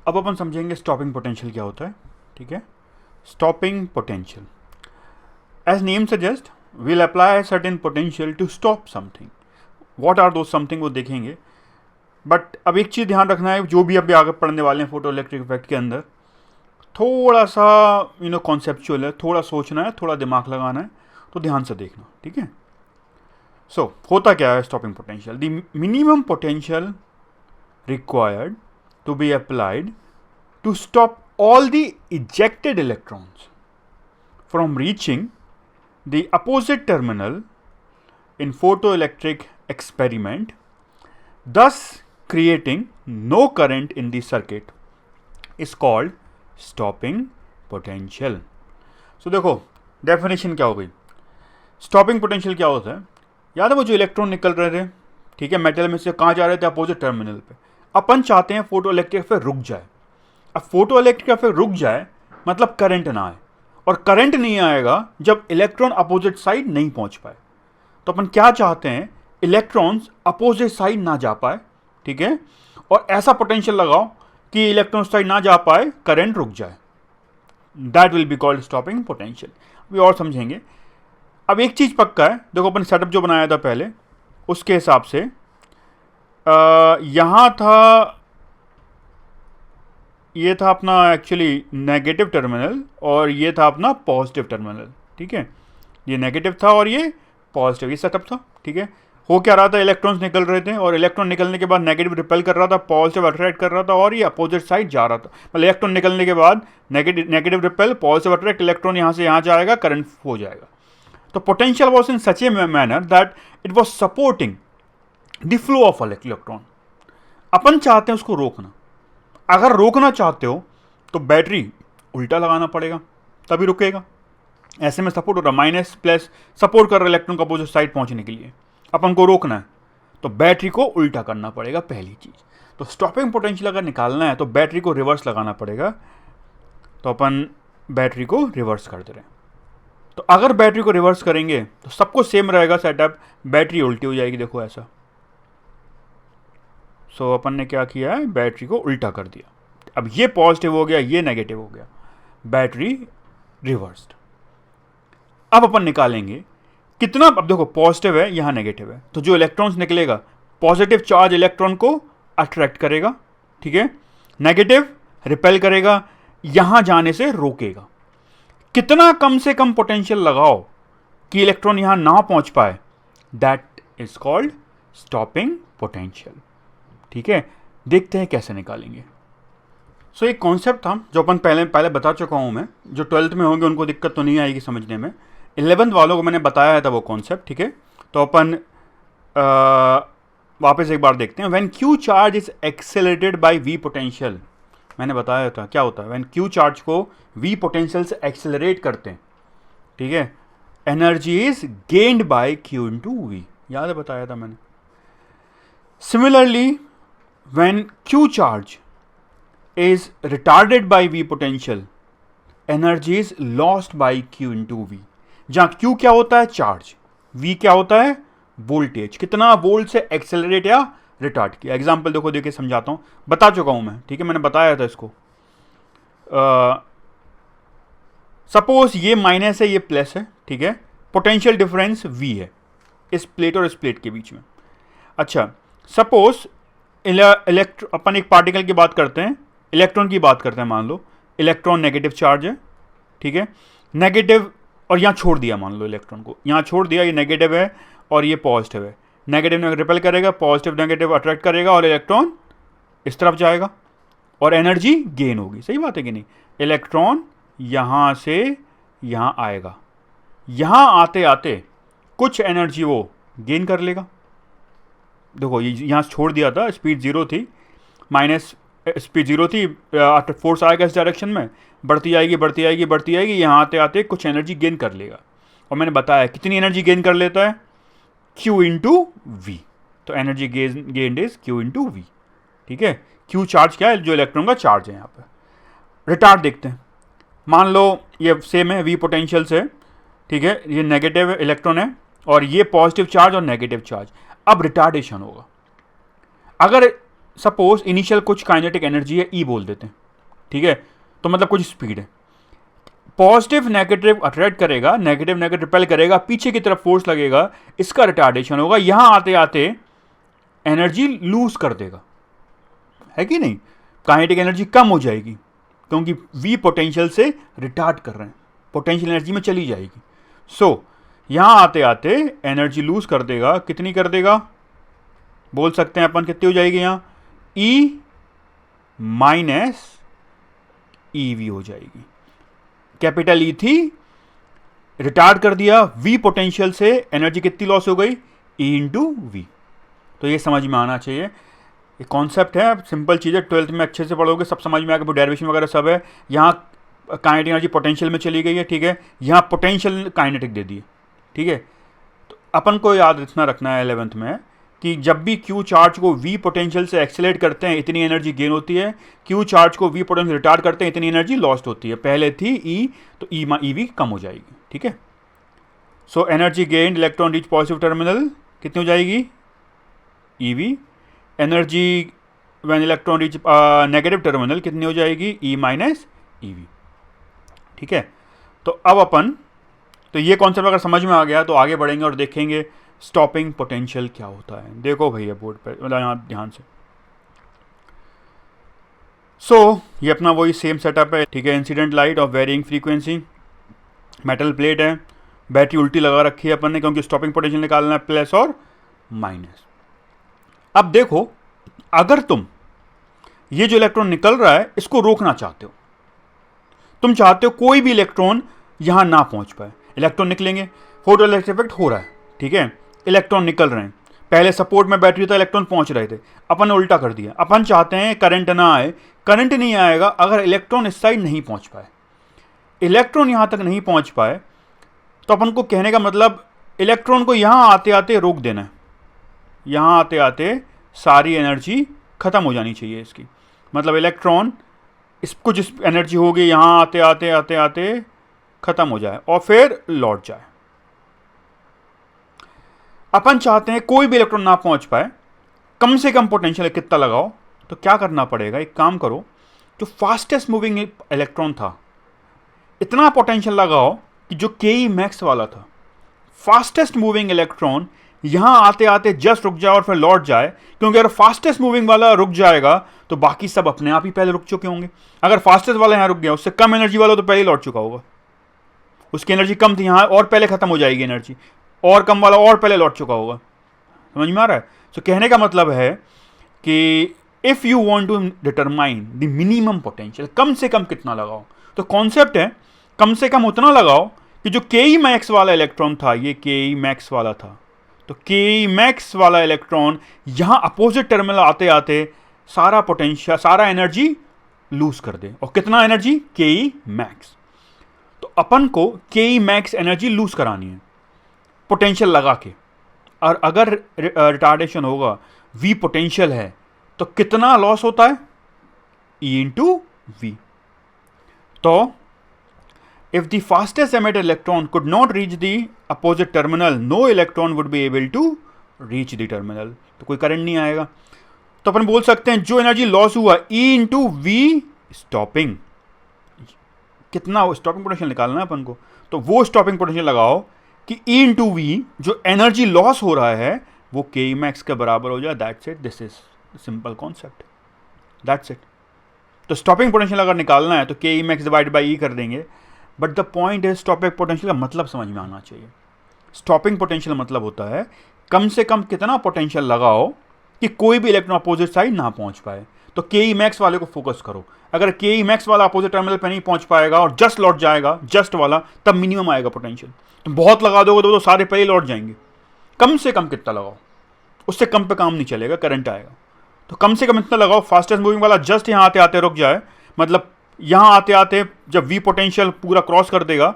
अब अपन समझेंगे stopping potential क्या होता है। ठीक है, stopping potential as name suggest will apply certain potential to stop something. What are those something वो देखेंगे, बट अब एक चीज़ ध्यान रखना है, जो भी अभी आगे पढ़ने वाले हैं फोटो इलेक्ट्रिक इफेक्ट के अंदर, थोड़ा सा कॉन्सेप्चुअल है, थोड़ा सोचना है, थोड़ा दिमाग लगाना है, तो ध्यान से देखना। ठीक है, सो होता क्या है stopping potential? The minimum potential required to be applied to stop all the ejected electrons from reaching the opposite terminal in photoelectric experiment, thus creating no current in the circuit, is called stopping potential. So देखो definition क्या हो गई। Stopping potential क्या होता है? याद है वो जो इलेक्ट्रॉन निकल रहे थे, ठीक है, मेटल में से कहाँ जा रहे थे? अपोजिट टर्मिनल पे। अपन चाहते हैं फोटो इलेक्ट्रिक अफेयर रुक जाए। अब फोटो इलेक्ट्रिक अफेयर रुक जाए मतलब करंट ना आए, और करंट नहीं आएगा जब इलेक्ट्रॉन अपोजिट साइड नहीं पहुंच पाए। तो अपन क्या चाहते हैं? इलेक्ट्रॉन्स अपोजिट साइड ना जा पाए, ठीक है, और ऐसा पोटेंशियल लगाओ कि इलेक्ट्रॉन साइड ना जा पाए, करंट रुक जाए। That will be called stopping potential. अभी और समझेंगे। अब एक चीज पक्का है, देखो अपन सेटअप जो बनाया था पहले उसके हिसाब से यहाँ था, ये था अपना एक्चुअली नेगेटिव टर्मिनल और ये था अपना पॉजिटिव टर्मिनल। ठीक है, ये नेगेटिव था और ये पॉजिटिव, ये सेटअप था। ठीक है, हो क्या रहा था? इलेक्ट्रॉन्स निकल रहे थे और इलेक्ट्रॉन निकलने के बाद नेगेटिव रिपेल कर रहा था, पॉजिटिव अट्रैक्ट कर रहा था, और ये अपोजिट साइड जा रहा था। मतलब इलेक्ट्रॉन निकलने के बाद negative repel, positive attract, electron यहाँ से यहाँ जाएगा, करंट हो जाएगा। तो potential was in such a manner that it was supporting the flow of electron. अपन चाहते हैं उसको रोकना। अगर रोकना चाहते हो तो बैटरी उल्टा लगाना पड़ेगा, तभी रुकेगा। ऐसे में सपोर्ट हो रहा, माइनस प्लस सपोर्ट कर रहा है इलेक्ट्रॉन को अपोजिट साइड पहुंचने के लिए। अपन को रोकना है तो बैटरी को उल्टा करना पड़ेगा, पहली चीज। तो स्टॉपिंग पोटेंशियल अगर निकालना है तो बैटरी को रिवर्स लगाना पड़ेगा। तो अपन बैटरी को रिवर्स कर दे रहे हैं। तो अगर बैटरी को रिवर्स करेंगे तो सबको सेम रहेगा सेटअप, बैटरी उल्टी हो जाएगी। देखो ऐसा। सो अपन ने क्या किया है? बैटरी को उल्टा कर दिया। अब ये पॉजिटिव हो गया, ये नेगेटिव हो गया, बैटरी रिवर्स्ड। अब अपन निकालेंगे कितना। अब देखो पॉजिटिव है, यहां नेगेटिव है, तो जो इलेक्ट्रॉन्स निकलेगा पॉजिटिव चार्ज इलेक्ट्रॉन को अट्रैक्ट करेगा, ठीक है, नेगेटिव रिपेल करेगा, यहां जाने से रोकेगा। कितना कम से कम पोटेंशियल लगाओ कि इलेक्ट्रॉन यहां ना पहुंच पाए, that is called stopping potential. ठीक है, देखते हैं कैसे निकालेंगे। सो एक कॉन्सेप्ट था जो अपन पहले बता चुका हूं मैं। जो 12th में होंगे उनको दिक्कत तो नहीं आएगी समझने में, 11th वालों को मैंने बताया था वो कॉन्सेप्ट। ठीक है, तो अपन वापस एक बार देखते हैं। When Q charge is accelerated by V potential, मैंने बताया था क्या होता है। व्हेन क्यू चार्ज को वी पोटेंशियल से एक्सेलरेट करते हैं, ठीक है, energy is gained by Q into V, याद है बताया था मैंने। Similarly when Q charge is retarded by V potential, energy is lost by Q into V। जहां Q क्या होता है? चार्ज। V क्या होता है? वोल्टेज। कितना वोल्ट से एक्सेलरेट या रिटार्ड किया। एग्जाम्पल देखो, देखिए समझाता हूं, बता चुका हूं मैं। ठीक है, मैंने बताया था इसको। सपोज ये माइनस है, ये प्लस है, ठीक है, पोटेंशियल डिफरेंस V है इस प्लेट और इस प्लेट के बीच में। अच्छा, सपोज अपन एक पार्टिकल की बात करते हैं, इलेक्ट्रॉन की बात करते हैं। मान लो इलेक्ट्रॉन नेगेटिव चार्ज है, ठीक है, नेगेटिव, और यहाँ छोड़ दिया, मान लो इलेक्ट्रॉन को यहाँ छोड़ दिया, ये नेगेटिव है और ये पॉजिटिव है। नेगेटिव ने रिपेल करेगा, पॉजिटिव नेगेटिव अट्रैक्ट करेगा और इलेक्ट्रॉन इस तरफ जाएगा और एनर्जी गेन होगी। सही बात है कि नहीं? इलेक्ट्रॉन यहाँ से यहाँ आएगा, यहाँ आते आते कुछ एनर्जी वो गेन कर लेगा। देखो ये यहाँ छोड़ दिया था, स्पीड 0 थी, माइनस स्पीड 0 थी, फोर्स आएगा इस डायरेक्शन में, बढ़ती आएगी बढ़ती आएगी बढ़ती आएगी, यहाँ आते आते कुछ एनर्जी गेन कर लेगा। और मैंने बताया कितनी एनर्जी गेन कर लेता है? Q into V. तो energy gained is Q into V. ठीक है, Q चार्ज क्या है? जो इलेक्ट्रॉन का चार्ज है। यहाँ पर रिटार्ड देखते हैं। मान लो ये सेम है, V पोटेंशियल से, ठीक है, ये नेगेटिव इलेक्ट्रॉन है और ये पॉजिटिव चार्ज और नेगेटिव चार्ज। अब रिटार्डेशन होगा। अगर सपोज इनिशियल कुछ काइनेटिक एनर्जी है, ई बोल देते हैं, ठीक है, तो मतलब कुछ स्पीड है, पॉजिटिव नेगेटिव अट्रैक्ट करेगा, नेगेटिव नेगेटिव रिपेल करेगा, पीछे की तरफ फोर्स लगेगा, इसका रिटार्डेशन होगा, यहां आते आते एनर्जी लूज कर देगा, है कि नहीं, काइनेटिक एनर्जी कम हो जाएगी क्योंकि वी पोटेंशियल से रिटार्ड कर रहे हैं, पोटेंशियल एनर्जी में चली जाएगी। सो यहां आते आते एनर्जी लूज कर देगा, कितनी कर देगा, बोल सकते हैं अपन कितनी हो जाएगी, यहां ई माइनस ई वी हो जाएगी। कैपिटल ई थी, रिटार्ड कर दिया, वी पोटेंशियल से एनर्जी कितनी लॉस हो गई, ई इंटू वी। तो ये समझ में आना चाहिए, ये कॉन्सेप्ट है, सिंपल चीज़ है, 12th में अच्छे से पढ़ोगे, सब समझ में आएगा, डेरिवेशन वगैरह सब है। यहाँ काइनेटिक एनर्जी पोटेंशियल में चली गई है, ठीक है, यहाँ पोटेंशियल काइनेटिक दे दी, ठीक है। तो अपन को याद रखना है 11th में कि जब भी क्यू चार्ज को वी पोटेंशियल से एक्सेलरेट करते हैं इतनी एनर्जी गेन होती है, क्यू चार्ज को वी पोटेंशियल रिटार्ड करते हैं इतनी एनर्जी लॉस्ट होती है। पहले थी ई, तो ई वी कम हो जाएगी, ठीक है। So energy gain electron reach positive terminal कितनी हो जाएगी, E V. Energy when electron reach negative terminal कितनी हो जाएगी, ई माइनस ई वी, ठीक है। तो अब अपन, तो ये कॉन्सेप्ट अगर समझ में आ गया तो आगे बढ़ेंगे और देखेंगे स्टॉपिंग पोटेंशियल क्या होता है। देखो भैया बोर्ड पर, मतलब यहाँ ध्यान से। सो ये अपना वही सेम सेटअप है, ठीक है। Incident light of varying frequency, metal plate है, बैटरी उल्टी लगा रखी है अपन ने क्योंकि स्टॉपिंग पोटेंशियल निकालना है, प्लस और माइनस। अब देखो, अगर तुम ये जो इलेक्ट्रॉन निकल रहा है इसको रोकना चाहते हो, तुम चाहते हो कोई भी इलेक्ट्रॉन यहां ना पहुंच पाए, इलेक्ट्रॉन निकलेंगे, फोटोइलेक्ट्रिक इफेक्ट हो रहा है, ठीक है, इलेक्ट्रॉन निकल रहे हैं, पहले सपोर्ट में बैटरी था, इलेक्ट्रॉन पहुंच रहे थे, अपन ने उल्टा कर दिया। अपन चाहते हैं करंट ना आए, करंट नहीं आएगा अगर इलेक्ट्रॉन इस साइड नहीं पहुंच पाए, इलेक्ट्रॉन यहां तक नहीं पहुंच पाए, तो अपन को कहने का मतलब इलेक्ट्रॉन को यहां आते आते रोक देना है, यहां आते आते सारी एनर्जी खत्म हो जानी चाहिए इसकी, मतलब इलेक्ट्रॉन इसको जिस एनर्जी होगी यहां आते आते आते आते खत्म हो जाए और फिर लौट जाए। अपन चाहते हैं कोई भी इलेक्ट्रॉन ना पहुंच पाए, कम से कम पोटेंशियल कितना लगाओ, तो क्या करना पड़ेगा, एक काम करो, जो फास्टेस्ट मूविंग इलेक्ट्रॉन था इतना पोटेंशियल लगाओ कि जो के ई मैक्स वाला था, फास्टेस्ट मूविंग इलेक्ट्रॉन यहां आते आते जस्ट रुक जाए और फिर लौट जाए, क्योंकि अगर फास्टेस्ट मूविंग वाला रुक जाएगा तो बाकी सब अपने आप ही पहले रुक चुके होंगे। अगर फास्टेस्ट वाला यहां रुक गया, उससे कम एनर्जी वाला तो पहले ही लौट चुका होगा, उसकी एनर्जी कम थी यहां और पहले खत्म हो जाएगी एनर्जी, और कम वाला और पहले लौट चुका होगा। समझ में आ रहा है? तो कहने का मतलब है कि if you want to determine the minimum potential, कम से कम कितना लगाओ, तो कॉन्सेप्ट है कम से कम उतना लगाओ कि जो के ई मैक्स वाला इलेक्ट्रॉन था, ये के ई मैक्स वाला था, तो के ई मैक्स वाला इलेक्ट्रॉन यहां अपोजिट टर्मिनल आते आते सारा पोटेंशियल, सारा एनर्जी लूज कर दे। और कितना एनर्जी, के ई मैक्स। तो अपन को के ई मैक्स एनर्जी लूज करानी है पोटेंशियल लगा के, और अगर रिटार्डेशन होगा, वी पोटेंशियल है, तो कितना लॉस होता है, ई इंटू वी। तो if the fastest emitted electron could not reach the opposite terminal, no electron would be able to reach the terminal, तो कोई करंट नहीं आएगा। तो अपन बोल सकते हैं जो एनर्जी लॉस हुआ, E इंटू वी स्टॉपिंग, कितना स्टॉपिंग पोटेंशियल निकालना है अपन को, तो वो स्टॉपिंग पोटेंशियल लगाओ कि E इंटू वी जो एनर्जी लॉस हो रहा है वो के ई मैक्स के बराबर हो जाए। That's it, this is simple concept, that's it. तो स्टॉपिंग पोटेंशियल अगर निकालना है तो के E max divide by E कर देंगे, बट द पॉइंट है स्टॉपिंग पोटेंशियल का मतलब समझ में आना चाहिए। स्टॉपिंग पोटेंशियल मतलब होता है कम से कम कितना पोटेंशियल लगाओ कि कोई भी इलेक्ट्रॉन अपोजिट साइड ना पहुंच पाए। तो के ई मैक्स वाले को फोकस करो, अगर के ई मैक्स वाला अपोजिट टर्मिनल पे नहीं पहुंच पाएगा और जस्ट लौट जाएगा, जस्ट वाला, तब मिनिमम आएगा पोटेंशियल। तो बहुत लगा दोगे तो सारे पहले लौट जाएंगे। कम से कम कितना लगाओ, उससे कम पे काम नहीं चलेगा, करंट आएगा। तो कम से कम इतना लगाओ, फास्टेस्ट मूविंग वाला जस्ट यहाँ आते आते रुक जाए, मतलब यहां आते आते जब वी पोटेंशियल पूरा क्रॉस कर देगा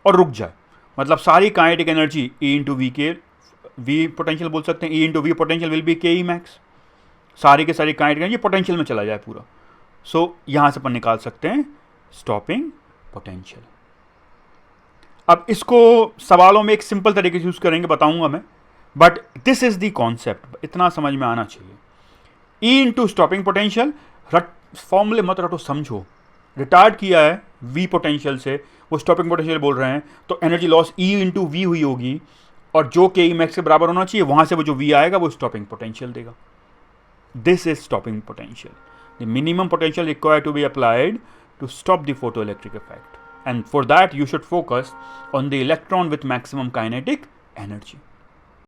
और रुक जाए, मतलब सारी kinetic energy E into V के, वी पोटेंशियल बोल सकते हैं, E into V potential will be K E max, सारी के सारी काइनेटिक एनर्जी पोटेंशियल में चला जाए पूरा। सो यहां से अपन निकाल सकते हैं स्टॉपिंग पोटेंशियल। अब इसको सवालों में एक सिंपल तरीके से यूज करेंगे, बताऊंगा मैं, but this is the concept, इतना समझ में आना चाहिए। E इंटू स्टॉपिंग पोटेंशियल, फॉर्मूले मत रटो, समझो, रिटार्ड किया है V पोटेंशियल से, वो स्टॉपिंग पोटेंशियल बोल रहे हैं, तो energy loss E into V हुई होगी, और जो के ई मैक्स के बराबर होना चाहिए, वहां से वो जो V आएगा वो स्टॉपिंग पोटेंशियल देगा. This is stopping potential, the minimum potential required to be applied to stop the photoelectric effect, and for that you should focus on the electron with maximum kinetic energy.